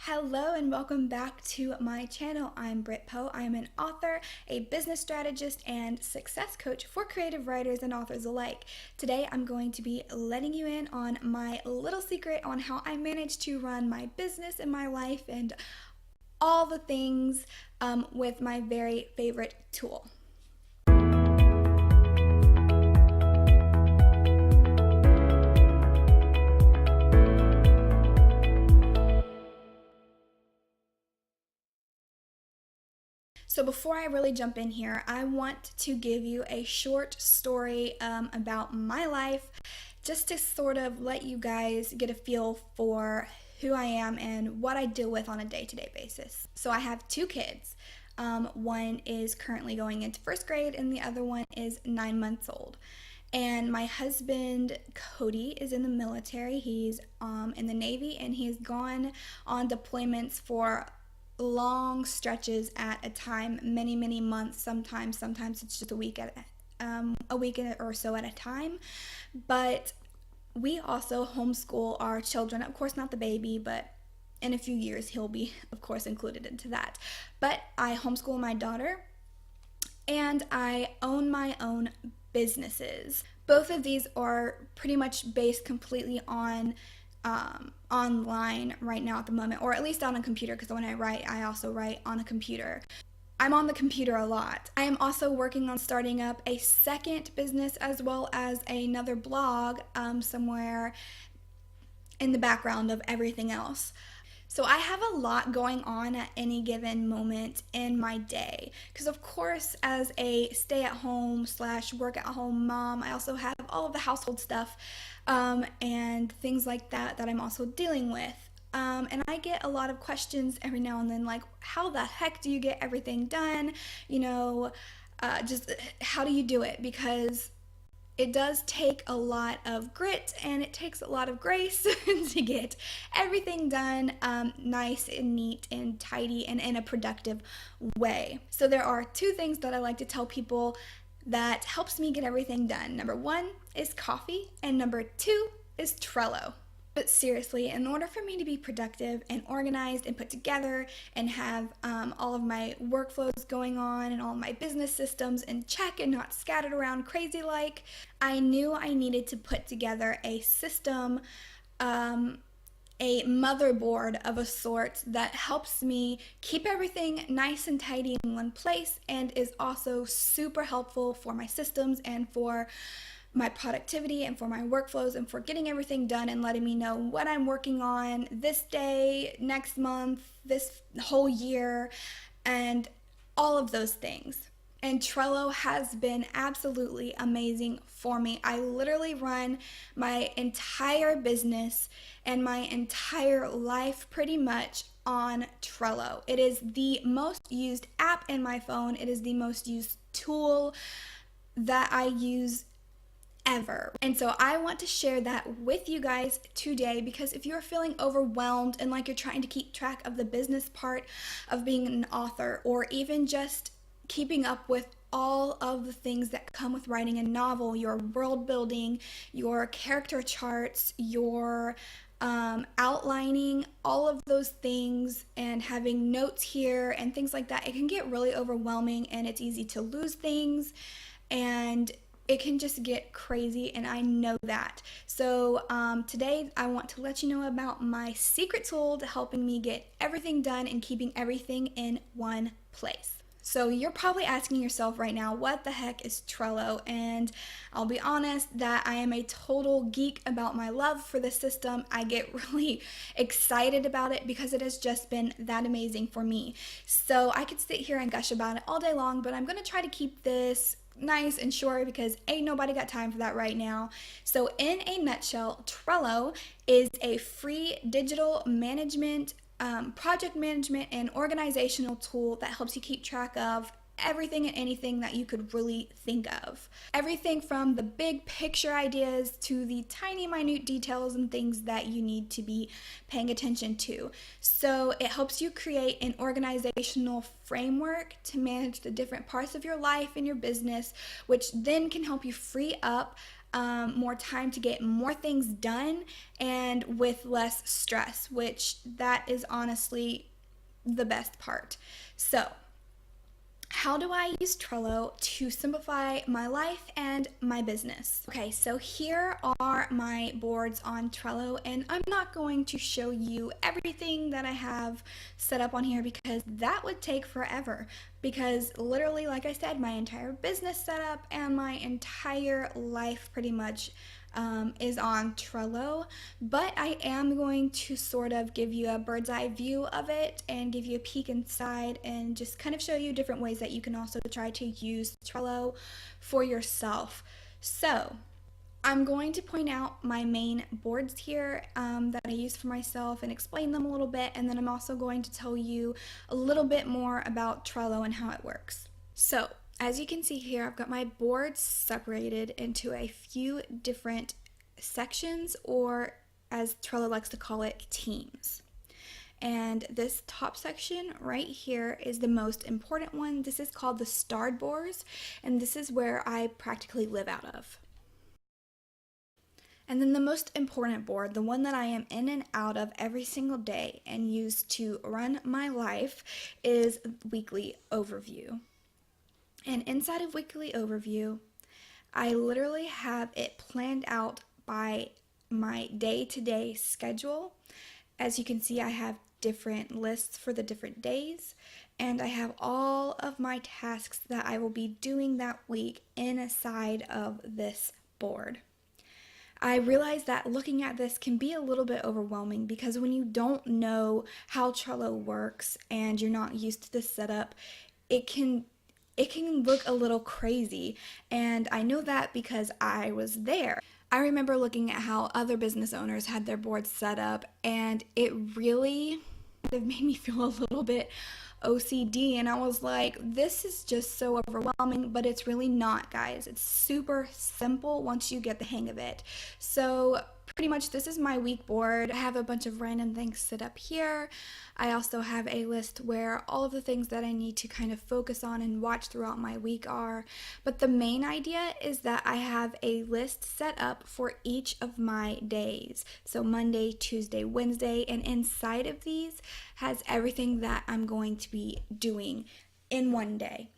Hello and welcome back to my channel. I'm BRIT. I am an author, a business strategist, and success coach for creative writers and authors alike. Today I'm going to be letting you in on my little secret on how I manage to run my business and my life and all the things with my very favorite tool. So before I really jump in here, I want to give you a short story about my life, just to sort of let you guys get a feel for who I am and what I deal with on a day-to-day basis. So I have two kids. One is currently going into first grade and the other one is 9 months old. And my husband, Cody, is in the military. He's in the Navy, and he has gone on deployments for long stretches at a time, many months. Sometimes it's just a week or so at a time. But we also homeschool our children. Of course, not the baby, but in a few years he'll be, of course, included into that. But I homeschool my daughter, and I own my own businesses. Both of these are pretty much based completely on online right now at the moment, or at least on a computer, because when I write, I also write on a computer. I'm on the computer a lot. I am also working on starting up a second business as well as another blog somewhere in the background of everything else. So I have a lot going on at any given moment in my day, because of course, as a stay-at-home / work-at-home mom, I also have all of the household stuff and things like that I'm also dealing with. And I get a lot of questions every now and then, like, how the heck do you get everything done? Just how do you do it? Because it does take a lot of grit and it takes a lot of grace to get everything done nice and neat and tidy and in a productive way. So there are two things that I like to tell people that helps me get everything done. Number one is coffee, and number two is Trello. But seriously, in order for me to be productive and organized and put together and have all of my workflows going on and all my business systems in check and not scattered around crazy like, I knew I needed to put together a system, a motherboard of a sort that helps me keep everything nice and tidy in one place and is also super helpful for my systems and for my productivity and for my workflows and for getting everything done and letting me know what I'm working on this day, next month, this whole year, and all of those things. And Trello has been absolutely amazing for me. I literally run my entire business and my entire life pretty much on Trello. It is the most used app in my phone. It is the most used tool that I use ever. And so I want to share that with you guys today, because if you're feeling overwhelmed and like you're trying to keep track of the business part of being an author, or even just keeping up with all of the things that come with writing a novel, your world building, your character charts, your outlining, all of those things, and having notes here and things like that, it can get really overwhelming and it's easy to lose things and it can just get crazy, and I know that. So today I want to let you know about my secret tool to helping me get everything done and keeping everything in one place. So you're probably asking yourself right now, what the heck is Trello? And I'll be honest that I am a total geek about my love for this system. I get really excited about it because it has just been that amazing for me. So I could sit here and gush about it all day long, but I'm going to try to keep this nice and short because ain't nobody got time for that right now. So in a nutshell, Trello is a free digital management, project management, and organizational tool that helps you keep track of everything and anything that you could really think of. Everything from the big picture ideas to the tiny minute details and things that you need to be paying attention to. So it helps you create an organizational framework to manage the different parts of your life and your business, which then can help you free up more time to get more things done and with less stress, which that is honestly the best part. So, how do I use Trello to simplify my life and my business? Okay, so here are my boards on Trello, and I'm not going to show you everything that I have set up on here because that would take forever. Because literally, like I said, my entire business setup and my entire life pretty much is on Trello, but I am going to sort of give you a bird's eye view of it and give you a peek inside and just kind of show you different ways that you can also try to use Trello for yourself. So, I'm going to point out my main boards here that I use for myself and explain them a little bit, and then I'm also going to tell you a little bit more about Trello and how it works. So, as you can see here, I've got my boards separated into a few different sections, or as Trello likes to call it, teams. And this top section right here is the most important one. This is called the starred boards, and this is where I practically live out of. And then the most important board, the one that I am in and out of every single day and use to run my life, is weekly overview. And inside of weekly overview, I literally have it planned out by my day-to-day schedule. As you can see, I have different lists for the different days, and I have all of my tasks that I will be doing that week inside of this board. I realize that looking at this can be a little bit overwhelming because when you don't know how Trello works and you're not used to the setup, it can look a little crazy, and I know that because I was there. I remember looking at how other business owners had their boards set up, and it really made me feel a little bit OCD, and I was like, this is just so overwhelming, but it's really not, guys. It's super simple once you get the hang of it. So pretty much this is my week board. I have a bunch of random things set up here. I also have a list where all of the things that I need to kind of focus on and watch throughout my week are. But the main idea is that I have a list set up for each of my days. So Monday, Tuesday, Wednesday, and inside of these has everything that I'm going to be doing in one day.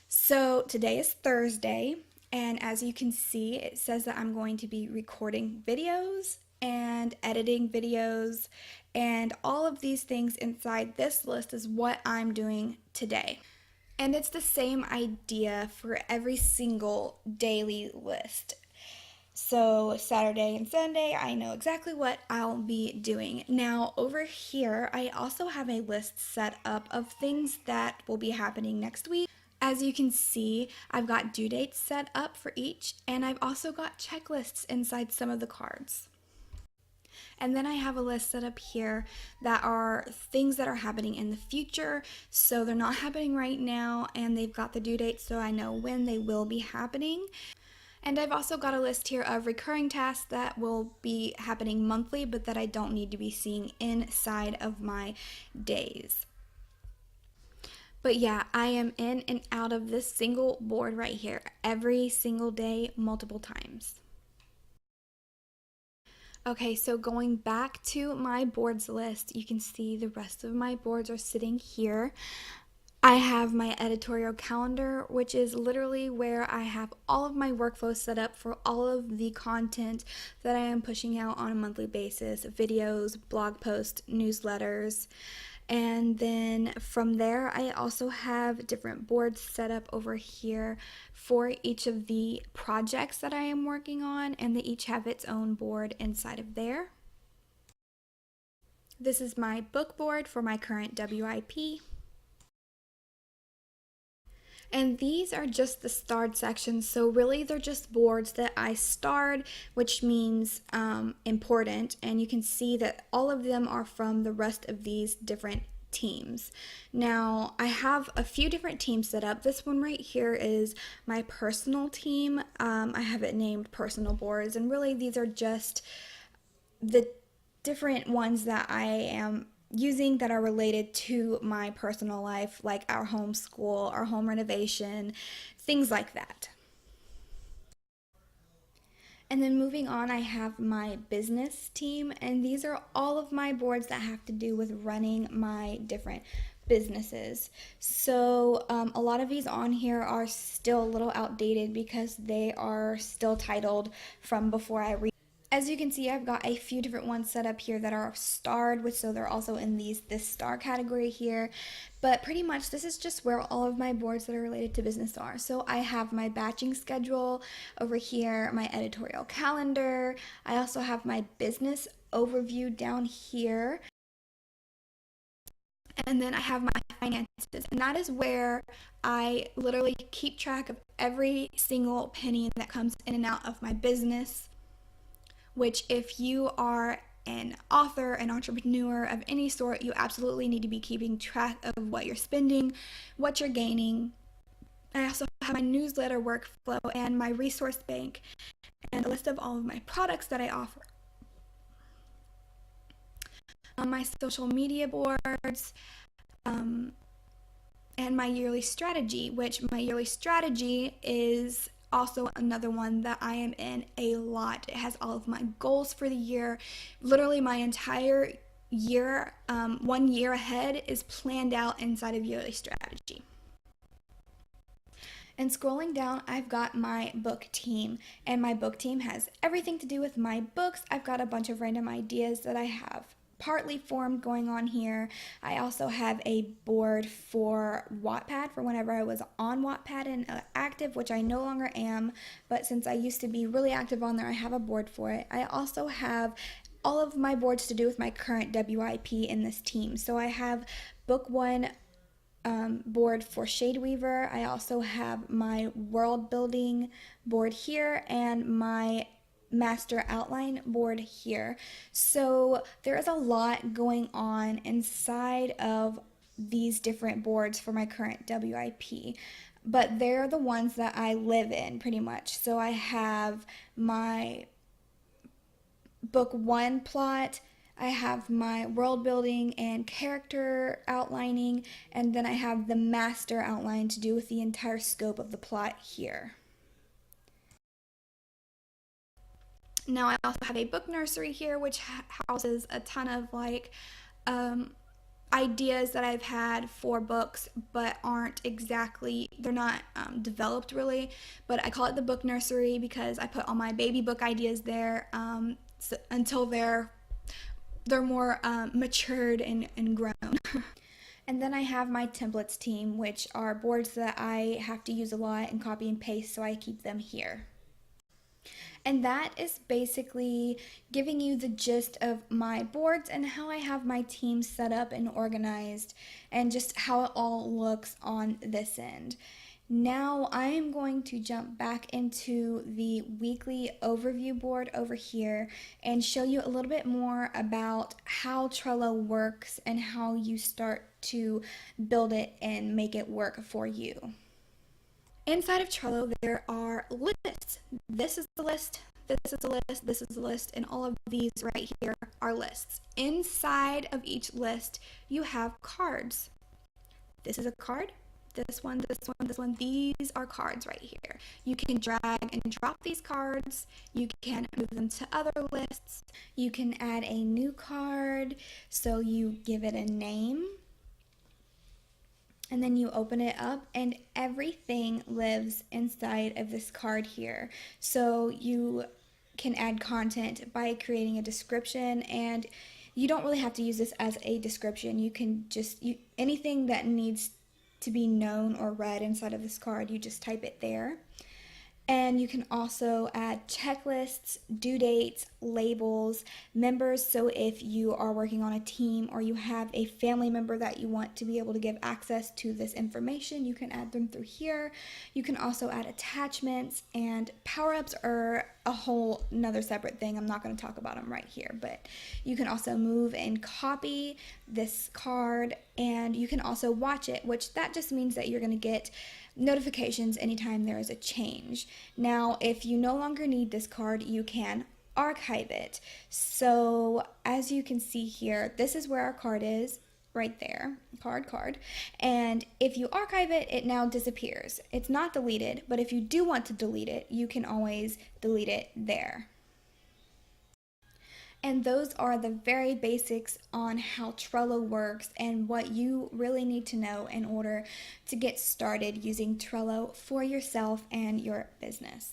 So today is Thursday. And as you can see, it says that I'm going to be recording videos and editing videos, and all of these things inside this list is what I'm doing today. And it's the same idea for every single daily list. So Saturday and Sunday, I know exactly what I'll be doing. Now over here, I also have a list set up of things that will be happening next week. As you can see, I've got due dates set up for each, and I've also got checklists inside some of the cards. And then I have a list set up here that are things that are happening in the future, so they're not happening right now, and they've got the due date so I know when they will be happening. And I've also got a list here of recurring tasks that will be happening monthly, but that I don't need to be seeing inside of my days. But yeah, I am in and out of this single board right here every single day, multiple times. Okay, so going back to my boards list, you can see the rest of my boards are sitting here. I have my editorial calendar, which is literally where I have all of my workflows set up for all of the content that I am pushing out on a monthly basis, videos, blog posts, newsletters. And then from there, I also have different boards set up over here for each of the projects that I am working on, and they each have its own board inside of there. This is my book board for my current WIP. And these are just the starred sections, so really they're just boards that I starred, which means important, and you can see that all of them are from the rest of these different teams. Now, I have a few different teams set up. This one right here is my personal team. I have it named personal boards, and really these are just the different ones that I am using that are related to my personal life, like our homeschool, our home renovation, things like that. And then moving on, I have my business team, and these are all of my boards that have to do with running my different businesses. So a lot of these on here are still a little outdated because they are still titled from before I read. As you can see, I've got a few different ones set up here that are starred, which so they're also in this star category here. But pretty much this is just where all of my boards that are related to business are. So I have my batching schedule over here, my editorial calendar. I also have my business overview down here. And then I have my finances, and that is where I literally keep track of every single penny that comes in and out of my business, which if you are an author, an entrepreneur of any sort, you absolutely need to be keeping track of what you're spending, what you're gaining. I also have my newsletter workflow and my resource bank and a list of all of my products that I offer. My social media boards, and my yearly strategy, which my yearly strategy is also another one that I am in a lot. It has all of my goals for the year. Literally my entire year, 1 year ahead is planned out inside of yearly strategy. And scrolling down, I've got my book team, and my book team has everything to do with my books. I've got a bunch of random ideas that I have partly formed going on here. I also have a board for Wattpad for whenever I was on Wattpad and active, which I no longer am, but since I used to be really active on there, I have a board for it. I also have all of my boards to do with my current WIP in this team. So I have book one board for Shade Weaver. I also have my world building board here and my master outline board here. So there is a lot going on inside of these different boards for my current WIP, but they're the ones that I live in pretty much. So I have my book one plot, I have my world building and character outlining, and then I have the master outline to do with the entire scope of the plot here. Now I also have a book nursery here, which houses a ton of ideas that I've had for books, but aren't exactly, they're not developed really, but I call it the book nursery because I put all my baby book ideas there until they're more matured and grown. And then I have my templates team, which are boards that I have to use a lot and copy and paste, so I keep them here. And that is basically giving you the gist of my boards and how I have my team set up and organized and just how it all looks on this end. Now I am going to jump back into the weekly overview board over here and show you a little bit more about how Trello works and how you start to build it and make it work for you. Inside of Trello, there are lists. This is the list, this is the list, this is the list, and all of these right here are lists. Inside of each list, you have cards. This is a card, this one, this one, this one. These are cards right here. You can drag and drop these cards. You can move them to other lists. You can add a new card, so you give it a name. And then you open it up and everything lives inside of this card here. So you can add content by creating a description, and you don't really have to use this as a description. You can just, anything that needs to be known or read inside of this card, you just type it there. And you can also add checklists, due dates, labels, members. So if you are working on a team or you have a family member that you want to be able to give access to this information, you can add them through here. You can also add attachments, and power-ups are a whole another separate thing. I'm not going to talk about them right here, but you can also move and copy this card, and you can also watch it, which that just means that you're going to get notifications anytime there is a change. Now, if you no longer need this card, you can archive it. So as you can see here, this is where our card is. right there, card. And if you archive it, it now disappears. It's not deleted, but if you do want to delete it, you can always delete it there. And those are the very basics on how Trello works and what you really need to know in order to get started using Trello for yourself and your business.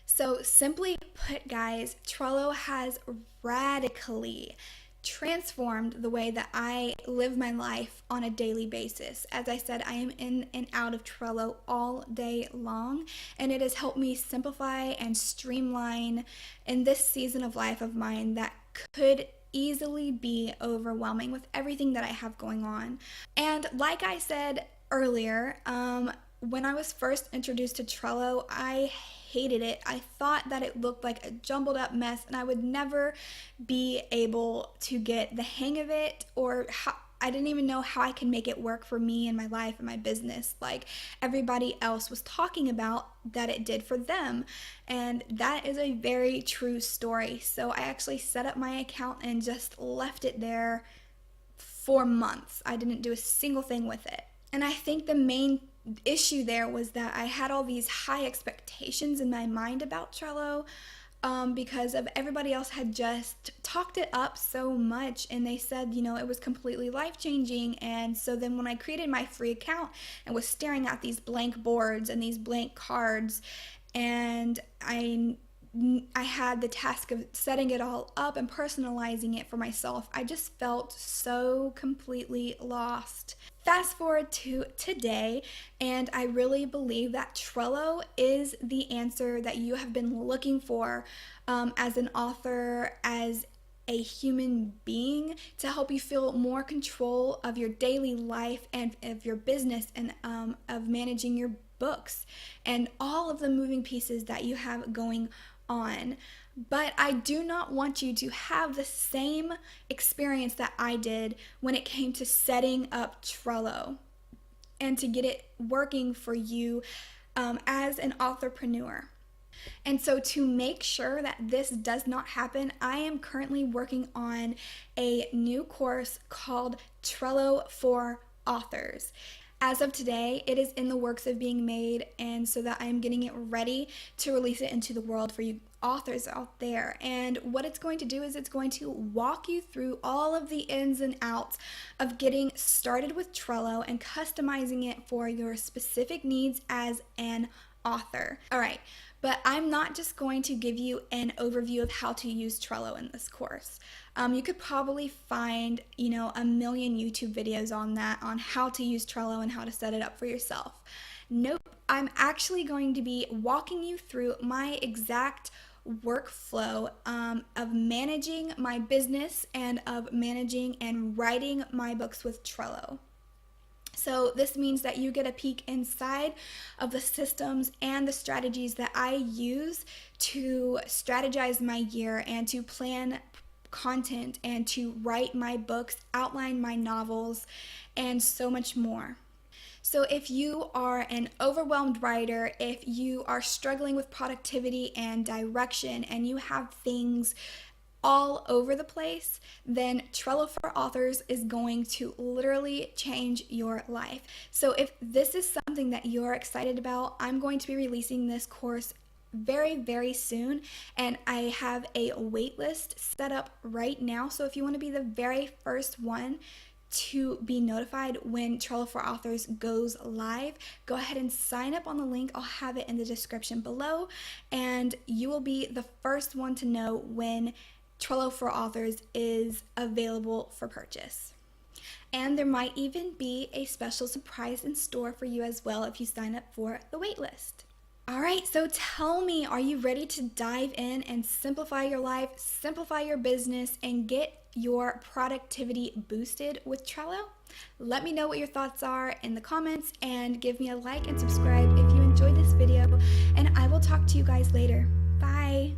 So simply put, guys, Trello has radically transformed the way that I live my life on a daily basis. As I said, I am in and out of Trello all day long, and it has helped me simplify and streamline in this season of life of mine that could easily be overwhelming with everything that I have going on. And like I said earlier, when I was first introduced to Trello, I hated it. I thought that it looked like a jumbled up mess and I would never be able to get the hang of it, or I didn't even know how I could make it work for me and my life and my business like everybody else was talking about that it did for them. And that is a very true story. So I actually set up my account and just left it there for months. I didn't do a single thing with it. And I think the main issue there was that I had all these high expectations in my mind about Trello because of everybody else had just talked it up so much, and they said, you know, it was completely life-changing. And so then when I created my free account and was staring at these blank boards and these blank cards, and I had the task of setting it all up and personalizing it for myself, I just felt so completely lost. Fast forward to today, and I really believe that Trello is the answer that you have been looking for as an author, as a human being, to help you feel more control of your daily life and of your business, and of managing your books and all of the moving pieces that you have going on. But I do not want you to have the same experience that I did when it came to setting up Trello and to get it working for you as an authorpreneur. And so to make sure that this does not happen, I am currently working on a new course called Trello for Authors. As of today, it is in the works of being made, and so that I am getting it ready to release it into the world for you authors out there. And what it's going to do is it's going to walk you through all of the ins and outs of getting started with Trello and customizing it for your specific needs as an author. All right, but I'm not just going to give you an overview of how to use Trello in this course. You could probably find, you know, a million YouTube videos on that, on how to use Trello and how to set it up for yourself. Nope, I'm actually going to be walking you through my exact workflow of managing my business and of managing and writing my books with Trello. So this means that you get a peek inside of the systems and the strategies that I use to strategize my year and to plan content and to write my books, outline my novels, and so much more. So if you are an overwhelmed writer, if you are struggling with productivity and direction, and you have things all over the place, then Trello for Authors is going to literally change your life. So if this is something that you're excited about, I'm going to be releasing this course very, very soon, and I have a wait list set up right now. So if you want to be the very first one to be notified when Trello for Authors goes live, go ahead and sign up on the link. I'll have it in the description below, and you will be the first one to know when Trello for Authors is available for purchase. And there might even be a special surprise in store for you as well if you sign up for the waitlist. All right, so tell me, are you ready to dive in and simplify your life, simplify your business, and get your productivity boosted with Trello? Let me know what your thoughts are in the comments, and give me a like and subscribe if you enjoyed this video, and I will talk to you guys later. Bye.